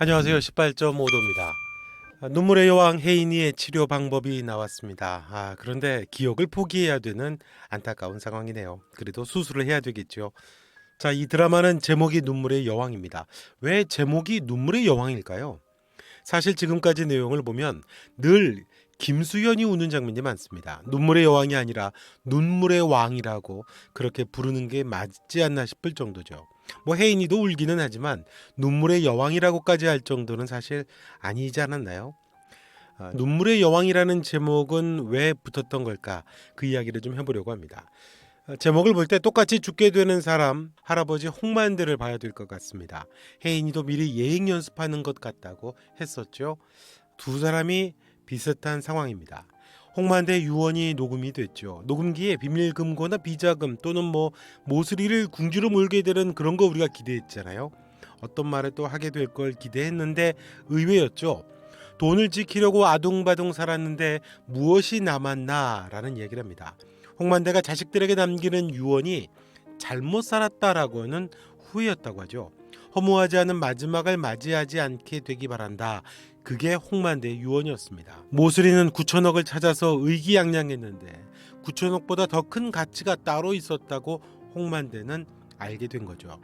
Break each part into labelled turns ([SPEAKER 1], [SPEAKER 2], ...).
[SPEAKER 1] 안녕하세요. 18.5도입니다. 눈물의 여왕 혜인이의 치료 방법이 나왔습니다. 그런데 기억을 포기해야 되는 안타까운 상황이네요. 그래도 수술을 해야 되겠죠. 자, 이 드라마는 제목이 눈물의 여왕입니다. 왜 제목이 눈물의 여왕일까요? 사실 지금까지 내용을 보면 늘 김수현이 우는 장면이 많습니다. 눈물의 여왕이 아니라 눈물의 왕이라고 그렇게 부르는 게 맞지 않나 싶을 정도죠. 뭐 혜인이도 울기는 하지만 눈물의 여왕이라고까지 할 정도는 사실 아니지 않았나요? 눈물의 여왕이라는 제목은 왜 붙었던 걸까? 그 이야기를 좀 해보려고 합니다. 제목을 볼 때 똑같이 죽게 되는 사람 할아버지 홍만대를 봐야 될 것 같습니다. 혜인이도 미리 예행 연습하는 것 같다고 했었죠. 두 사람이 비슷한 상황입니다. 홍만대 유언이 녹음이 됐죠. 녹음기에 비밀 금고나 비자금 또는 모서리를 궁지로 몰게 되는 그런 거 우리가 기대했잖아요. 어떤 말을 또 하게 될 걸 기대했는데 의외였죠. 돈을 지키려고 아둥바둥 살았는데 무엇이 남았나라는 얘기를 합니다. 홍만대가 자식들에게 남기는 유언이 잘못 살았다라고는 후회였다고 하죠. 허무하지 않은 마지막을 맞이하지 않게 되기 바란다. 그게 홍만대의 유언이었습니다. 모슬이는 9천억을 찾아서 의기양양했는데 9천억보다 더 큰 가치가 따로 있었다고 홍만대는 알게 된 거죠.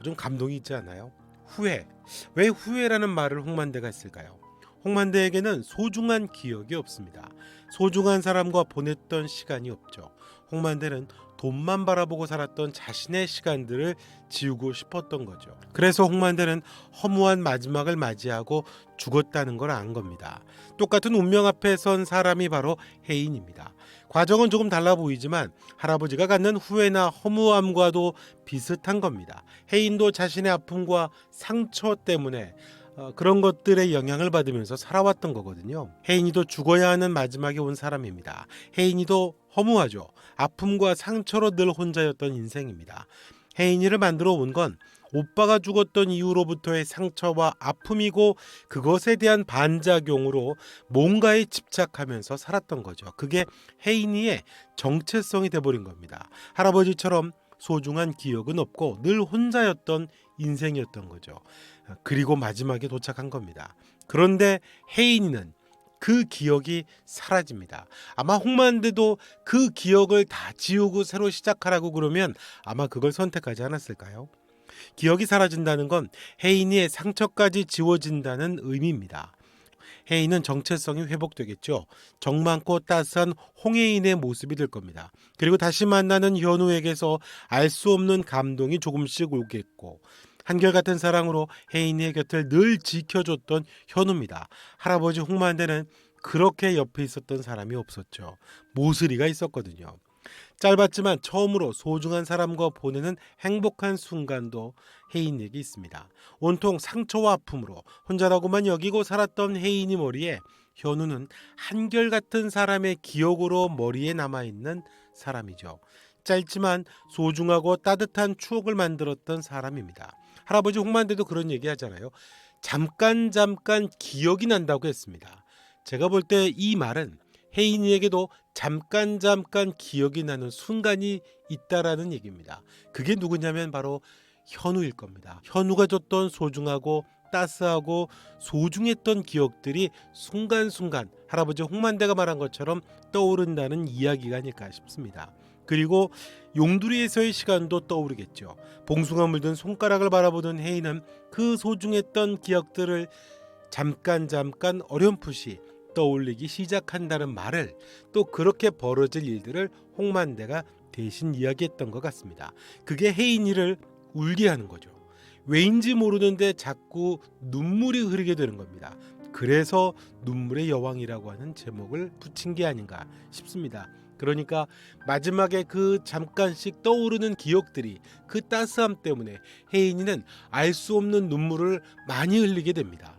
[SPEAKER 1] 좀 감동이 있지 않아요? 후회. 왜 후회라는 말을 홍만대가 했을까요? 홍만대에게는 소중한 기억이 없습니다. 소중한 사람과 보냈던 시간이 없죠. 홍만대는 돈만 바라보고 살았던 자신의 시간들을 지우고 싶었던 거죠. 그래서 홍만대는 허무한 마지막을 맞이하고 죽었다는 걸 안 겁니다. 똑같은 운명 앞에 선 사람이 바로 혜인입니다. 과정은 조금 달라 보이지만 할아버지가 갖는 후회나 허무함과도 비슷한 겁니다. 혜인도 자신의 아픔과 상처 때문에 그런 것들의 영향을 받으면서 살아왔던 거거든요. 혜인이도 죽어야 하는 마지막에 온 사람입니다. 혜인이도 허무하죠. 아픔과 상처로 늘 혼자였던 인생입니다. 혜인이를 만들어 온 건 오빠가 죽었던 이후로부터의 상처와 아픔이고 그것에 대한 반작용으로 뭔가에 집착하면서 살았던 거죠. 그게 혜인이의 정체성이 돼버린 겁니다. 할아버지처럼 소중한 기억은 없고 늘 혼자였던 인생이었던 거죠. 그리고 마지막에 도착한 겁니다. 그런데 혜인이는 그 기억이 사라집니다. 아마 홍만대도 그 기억을 다 지우고 새로 시작하라고 그러면 아마 그걸 선택하지 않았을까요? 기억이 사라진다는 건 혜인이의 상처까지 지워진다는 의미입니다. 혜인은 정체성이 회복되겠죠. 정 많고 따스한 홍혜인의 모습이 될 겁니다. 그리고 다시 만나는 현우에게서 알 수 없는 감동이 조금씩 오겠고 한결같은 사랑으로 혜인이의 곁을 늘 지켜줬던 현우입니다. 할아버지 홍만대는 그렇게 옆에 있었던 사람이 없었죠. 모슬이가 있었거든요. 짧았지만 처음으로 소중한 사람과 보내는 행복한 순간도 혜인에게 있습니다. 온통 상처와 아픔으로 혼자라고만 여기고 살았던 혜인이 머리에 현우는 한결같은 사람의 기억으로 머리에 남아있는 사람이죠. 짧지만 소중하고 따뜻한 추억을 만들었던 사람입니다. 할아버지 홍만대도 그런 얘기 하잖아요. 잠깐 기억이 난다고 했습니다. 제가 볼 때 이 말은 혜인이에게도 잠깐 기억이 나는 순간이 있다라는 얘기입니다. 그게 누구냐면 바로 현우일 겁니다. 현우가 줬던 소중하고 따스하고 소중했던 기억들이 순간순간 할아버지 홍만대가 말한 것처럼 떠오른다는 이야기가 아닐까 싶습니다. 그리고 용두리에서의 시간도 떠오르겠죠. 봉숭아 물든 손가락을 바라보던 혜인은 그 소중했던 기억들을 잠깐 어렴풋이 떠올리기 시작한다는 말을 또 그렇게 벌어질 일들을 홍만대가 대신 이야기했던 것 같습니다. 그게 혜인이를 울게 하는 거죠. 왜인지 모르는데 자꾸 눈물이 흐르게 되는 겁니다. 그래서 눈물의 여왕이라고 하는 제목을 붙인 게 아닌가 싶습니다. 그러니까 마지막에 그 잠깐씩 떠오르는 기억들이 그 따스함 때문에 혜인이는 알 수 없는 눈물을 많이 흘리게 됩니다.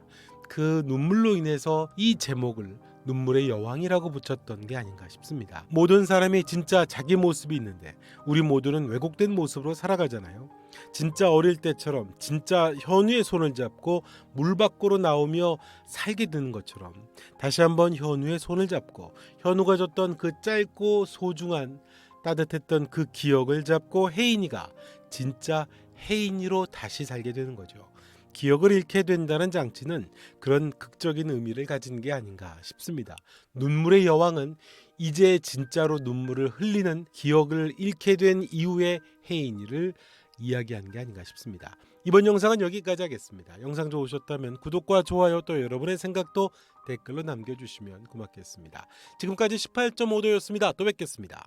[SPEAKER 1] 그 눈물로 인해서 이 제목을 눈물의 여왕이라고 붙였던 게 아닌가 싶습니다. 모든 사람이 진짜 자기 모습이 있는데 우리 모두는 왜곡된 모습으로 살아가잖아요. 진짜 어릴 때처럼 진짜 현우의 손을 잡고 물 밖으로 나오며 살게 되는 것처럼 다시 한번 현우의 손을 잡고 현우가 줬던 그 짧고 소중한 따뜻했던 그 기억을 잡고 혜인이가 진짜 혜인이로 다시 살게 되는 거죠. 기억을 잃게 된다는 장치는 그런 극적인 의미를 가진 게 아닌가 싶습니다. 눈물의 여왕은 이제 진짜로 눈물을 흘리는 기억을 잃게 된 이후의 혜인이를 이야기한 게 아닌가 싶습니다. 이번 영상은 여기까지 하겠습니다. 영상 좋으셨다면 구독과 좋아요 또 여러분의 생각도 댓글로 남겨주시면 고맙겠습니다. 지금까지 18.5도였습니다. 또 뵙겠습니다.